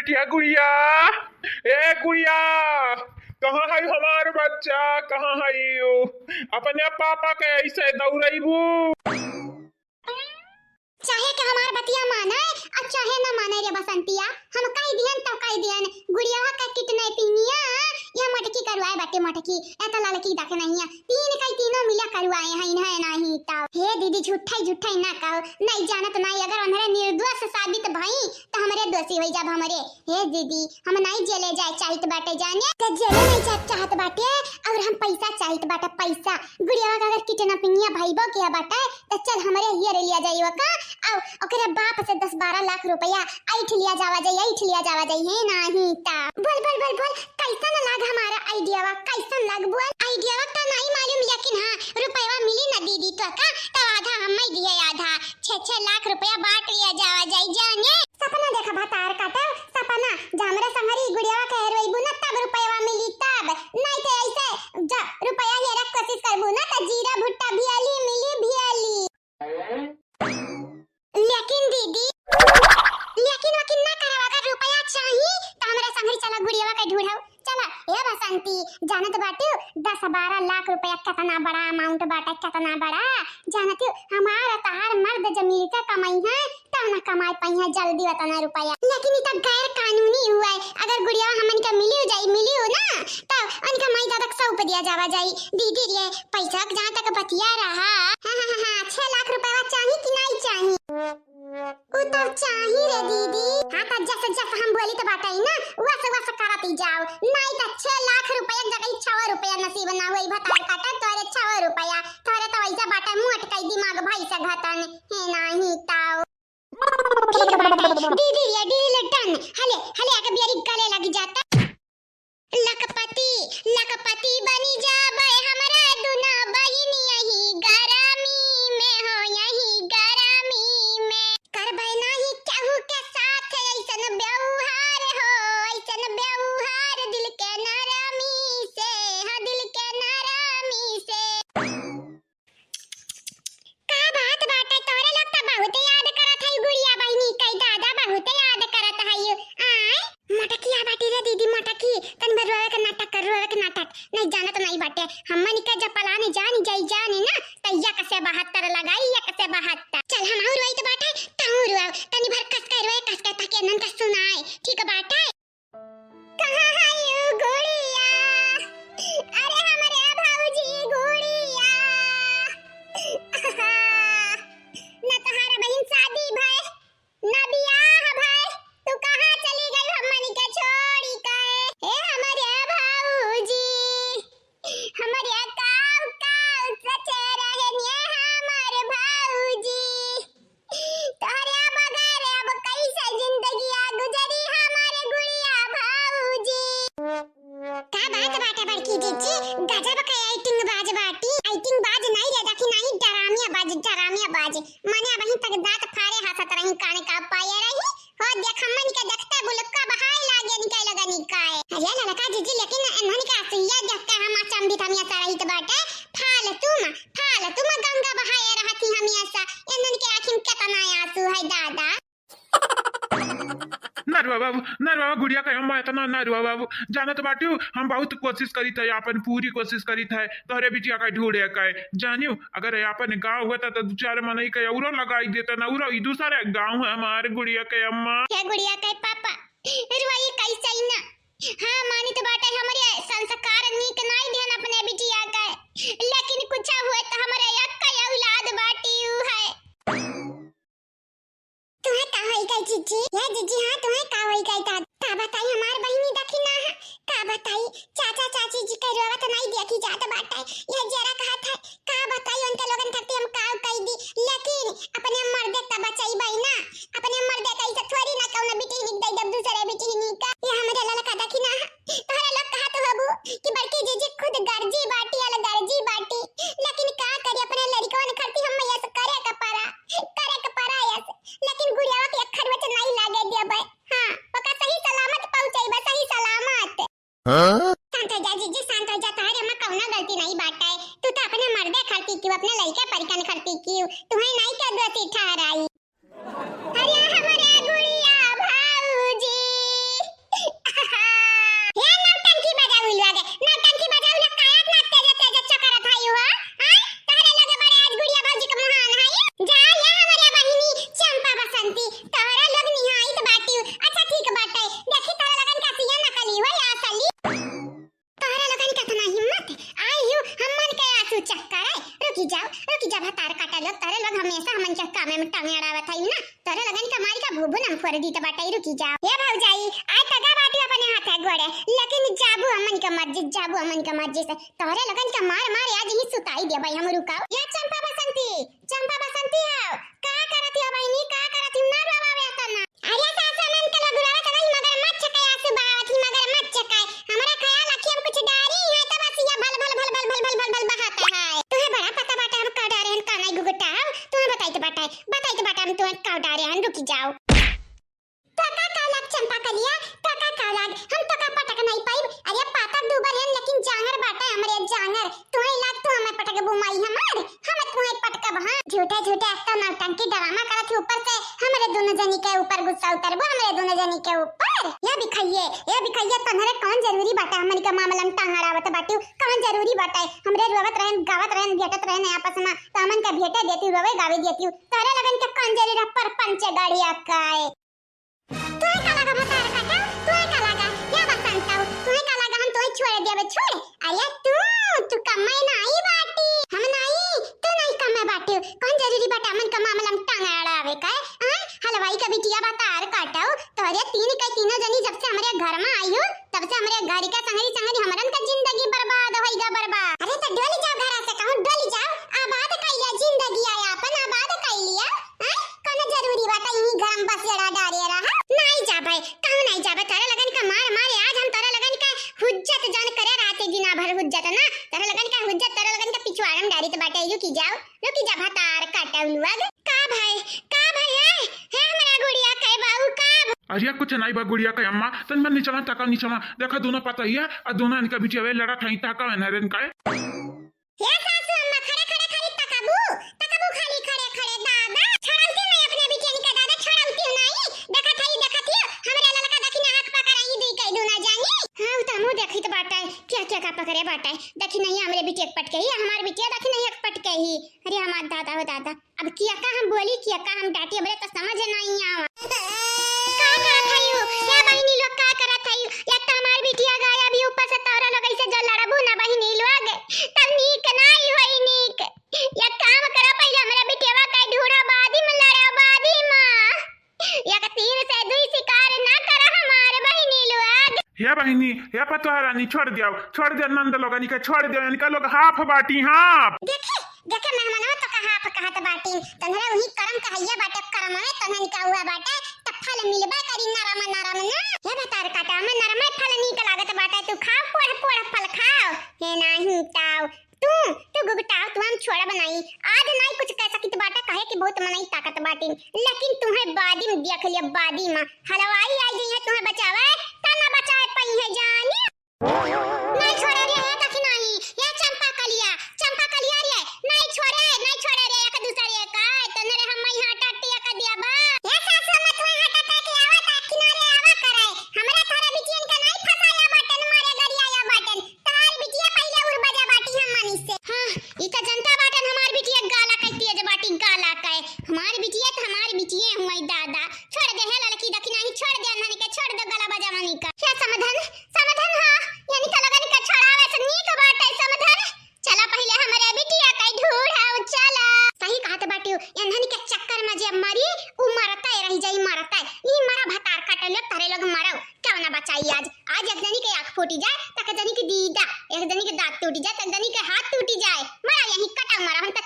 बिटिया गुड़िया, ए गुड़िया, कहाँ है हमार बच्चा? कहाँ है यू? अपने पापा के ऐसे दौड़ैबू। चाहे के हमार बतिया माने और चाहे ना माने रे बसंतिया, हम कह दियन तो कह दियन। गुड़िया का किडनैपिंगिया या मटकी करवाए बाटे। मटकी एता लड़की देखे नहीं है, तीनों मिला करवाए हैं है नहीं ता। हे दीदी झूठा ना कहो, नहीं जानत नहीं। अगर हमरे निर्दोष साबित भई तो हमरे दोषी होई जाब हमरे। हे दीदी हम नहीं जेले जाए चाहत बाटे, जाने के जेले नहीं जाए चाहत बाटे और हम पैसा चाहत बाटे, पैसा। गुड़िया का अगर किडनैपिंगिया भईबो के बाटे तो चल हमरे हियर लिया जाइयो का और ओकरे बाप से 10-12 लाख रुपया ऐठ लिया जावा जाई है नहीं ता। बोल कैसन लाग हमारा आइडियावा? कैसन लाग बोल? आइडियावा तो नहीं मालूम, लेकिन हां रुपया मिली ना दीदी तो का तो आधा हमें दिए, आधा 6-6 लाख रुपया बांट लिया जावा जाई, जाने। सपना देखा भतार काटे सपना जामरे संगरी गुड़ियावा कह रोइबू ना तब रुपया मिली, तब नहीं तो ऐसे जा रुपया हेरा कोशिश करबू ना तो जीरा भुट्टा भियाली मिली भियाली। लेकिन दीदी लेकिन ना करावा, अगर रुपया चाहिए तो हमरा संगरी चला गुड़ियावा के ढूंढाओ चला। ए बसंती जानत बाटू 10-12 लाख रुपया कितना बड़ा अमाउंट बाटा, कितना बड़ा जानत हो। हमारा तहार मर्द जमील का कमाई है ता ना कमाई पाई है जल्दी उतना रुपया, लेकिन ई तो गैर कानूनी हुआ है। अगर गुड़िया हमन का मिली हो ना तो उनका माई दादा सौंप दिया जावा जाई। दीदी रे पैसा जहां तक बतिया रहा, हां 6 लाख रुपया चाहिए कि नहीं चाहिए? वो तो चाहिए रे दीदी। हाँ तो जैसे हम बोली तो बात ही ना वैसे कराती जाओ, नहीं तो 6 लाख रुपया जगह 6 रुपया नसीब ना हुई भतार काटा तोरे 6 रुपया तोरे तो ऐसा बाटा मुंह अटकाई दिमाग भाई से घतन है नहीं ताओ। दीदी ये डील डन हले आके बियारी गले लग जाता। लखपति बनी जाबे हमरा दुना बहिनी यही गरामी में हो, यही गरामी में करबै नहीं केहू के साथ ऐसन व्यवहार हो, ऐसन व्यवहार दिल के नरमी से, हाँ दिल के नरमी से। का बात बाटे तोरे लोग तो बहुत याद करत है गुड़िया बहिनी कई दादा, बहुत याद करत है यू। आय मटकिया बाटी रे दीदी, मटकी तन रोवे के नाटक नहीं जानत नहीं बाटे। हमन के जपलाने जानी ना तैया कसे 72 लगाई या कसे 72। चल हम और रोई तो बाटे ताऊ रोव तनी भर कस के रोए, कस के ताकि नन का सुनाए, ठीक बाटे। कहां है यू गुड़िया? अरे हमारे भाऊजी गुड़िया ना तुम्हारा बहन शादी भाई ना बियाह भाई, तू कहां चली गई हमनी के छोड़ी के? ए हमारे भाऊजी हमारे काऊ सचे रहनिए हमारे भाऊजी, तोरे बगैर अब कैसे जिंदगी गुजरी हमारे गुड़िया भाऊजी। का बात बाटे बड़की जीजी, गजब का एक्टिंग बाज बाटी। एक्टिंग बाज नहीं रे देखी नहीं, डरामिया बाज माने वहीं तक दांत फाड़े हंसत रही काने का पाए रही हो। देख हमन के देखते बुलक्का बहाई लागे निकाय। अरे ललका जीजी लेकिन एनहन का सुइया देख के हम अचंभित हमिया सरहित बाटे। फालतू में गंगा बहाए रहती हमेशा, एनहन के आंखिन केतना आंसू है दादा। नरवा बाबू गुड़िया के अम्मा इतना नरवा बाबू जानत बाटू हम बहुत कोशिश करी थे, अपन पूरी कोशिश करी थे तोहरे बिटिया का ढूंढे के जानियो। अगर अपन गांव होता तो 2-4 मनई के औरो लगाई देता ना, औरो ई दूसरे गांव है हमारे गुड़िया के अम्मा। क्या गुड़िया के पापा रुआई कैसे ही ना? हां मानी तो बाटे हमारे संस्कार नीक नहीं ध्यान अपने बिटिया का, लेकिन कुछ हुए तो हमारे अक्का औलाद बाटी है। तुम्हें का होई गई जीजी? ये जीजी हां तुम्हें का होई गई? का बताई हमार बहिनी देखी ना, का बताई चाचा चाची जी के रोवत नहीं देखी जात बाटे। ये जरा कहा था का बताई उनके लोगन खाती हम का कह दी, लेकिन अपने मर्दे का बचाई भाई ना, अपने मर्दे का इसे थोड़ी ना कौन बेटी निक दे जब दूसरे बेटी निक का। ये हमरे ललका देखी ना तोहरे लोग कहा तो बाबू कि बड़की जीजी खुद गर्जी बाटी वाला गर्जी बाटी, लेकिन का करी अपने लड़कों खाती हम ये करे के पारा ऐसे, लेकिन गुड़िया के अखर में नहीं लागे देबे। हां ओका सही सलामत पहुंचाई, सही सलामत। हां शांत हो जा जीजी, शांत हो जा, तारे में कौनो गलती नहीं बाटे। तू तो अपने मर्दे खाती क्यों, अपने लड़के परिकन करती क्यों, तुम्हें नहीं क्या दोषी ठहराई। अरे हमारे गुड़िया भाऊजी कर दी तो बाटे रुकी जाओ हे भौजाई आज तगा बाटी अपने हाथ है गोड़े लेकिन जाबू अमन का मस्जिद से तोहरे लगन का मार मार आज ही सुताई दे भाई हम रुकाओ या चंपा बसंती आओ का करती हो बहनी का करती ना रवावे तना अरे सासा मन का लगुरावा तगई मगर मत चकाय आसु बावत मगर मत चकाय हमरा ख्याल आखी हम कुछ डारी है त बस या भल बहाता है तुम्हें बड़ा पता बाटा हम का डारे हन का नहीं गुगटाओ तुम्हें बताई तो बाटा हम तुम्हें का डारे हन रुकी जाओ टका का लग चंपा कलिया टका का लग हम टका पटक नहीं पाई अरे पातक दुबर है लेकिन जांगर बाटा हमरे जांगर तुम्हें लग तो हमें पटक बुमाई हमार हम तुम्हें पटकब हां झूठे तो नौटंकी ड्रामा करत ऊपर से हमरे दोनों जनी के ऊपर गुस्सा उतरबो हमरे दोनों जनी के ऊपर ये दिखाइए तन्हरे कौन जरूरी बाटा हमन का मामला में टांगड़ावत बाटू कौन जरूरी बाटा हमरे रोवत रहन गावत रहन भेटत रहन आपस में तो हमन का भेटे देती रोवे गावे देती तारे लगन के कौन जरूरी पर पंच गाड़िया काय तुम्हें का लगा बता रहा था तुम्हें का लगा या बसंताऊ तुम्हें का लगा हम तुम्हें छोड़ देबे छोड़ अरे तू कमाई नहीं बाटी हम नहीं तू नहीं कमाई बाटी कौन जरूरी बाटा हमन का मामला में टांगड़ावे काय हलवाई का बिटिया बतार काटाओ तोरे तीनों जनी जब से हमारे घर में आई हो तब से हमारे घर का संगरी हमरन का जिंदगी बर्बाद होइगा बर्बाद अरे तो डोली जाओ घर से कहूं डोली जाओ आबाद कइला जिंदगी आया अपन आबाद कइ लिया कौन जरूरी बाटा यही गरम बस जड़ा डारे रहा नहीं जा भाई कहूं नहीं जा तारे लगन का मार मारे आज हम तारे लगन का हुज्जत जान करे रात दिन भर हुज्जत ना तारे लगन का हुज्जत तारे लगन का पिछवाड़म डारी तो बाटे रुकी जा भतार काटाउलुआ का भाई है हमरा गुड़िया कहे बाऊ का अरे कुछ नहीं बा गुड़िया का अम्मा तन मन नीचवा तका नीचवा देखा दोनों पता ही है और दोनों इनका बिटिया वे लड़ा थाई ताका नरेन का हे सासू अम्मा खड़े खाली तकाबू खाली खड़े दादा छड़ाउती नहीं अपने बिटिया का दादा छड़ाउती नहीं देखा थी हमरे ललका देखी ना हक पकड़ाई दी कई दोना जानी हां त मु देखी तो बाटा क्या का पकड़े बाटा देखी नहीं हमरे बिटिया पटके ही हमार बिटिया देखी नहीं हक पटके ही अरे हमार दादा हो दादा अब किया का हम बोली किया का हम डांटी हमरे तो समझ नहीं आवा का करत हयू क्या बहिनी लोग का करत हयू एक तो हमार बिटिया गाया भी ऊपर से तोरा लोग ऐसे जो लड़बू ना बहिनी लोग तब नीक नहीं होई नीक एक काम करा पहले हमरा बिटिया का ढूढ़ा बादी में लड़ा बादी मां एक तीर से दुई शिकार ना कर हमार बहिनी लोग हे बहिनी हे पतोहरा रानी छोड़ दिया नंद लोगनी के छोड़ दिया इनका लोग हाफ बाटी हाफ देखे मेहमानवा तो कहा कहत बाटी तन्हरा वही करम कहैया बाटे करम में तन्हन का हुआ बाटे त फल मिलबा करी नरम ना हे बतार काटा में नरम फल नीक लागत बाटे तू खा पोड़ फल खाओ हे नहीं ताऊ तू गुगटाओ तू हम छोड़ा बनाई आज नहीं कुछ कह सकित बाटे कहे कि बहुत मनाई ताकत बाटी लेकिन तुम्हें बादी में देख लिया बादी में हलवाई आई गई है तुम्हें बचावे तना बचाए पई है जानी नहीं छोड़े रे है कखी नहीं ये चंपा कलिया रे नहीं छोड़े रे एक दूसरे का तनरे हम यहां टट्टिया का दिया बा ये सासू मत वहां टट्टा के आवा ता किनारे आवा करे हमरा थारे बिटियन का नहीं फसाया बटन मारे गरिया बटन तार बिटिया पहले उड़ बजा बाटी हम मानी से हां ई त जनता बटन हमार बिटिया गाला कहती है जे बाटी गाला कहे हमार बिटिया हुई दादा छोड़ दे है लड़की दखी नहीं छोड़ दे अन्हनी के छोड़ दे गला बजा मनी का क्या समाधान हां यानी त लगन का छोड़ावे से नीक बाटे समाधान चला पहले हमरे बिटिया कई ढूढ़ है चला सही कहत बाटी अन्हनी के चक्कर में जे मरी उ मरता रह जाई मरता ई मरा भतार काटले तारे लोग मरो क्यों ना बचाई आज एक जनी के आंख फूटी जाए तक जनी के दीदा एक जनी के दांत टूटी जाए तक जनी के हाथ टूटी जाए मरा यही कटा मरा हम त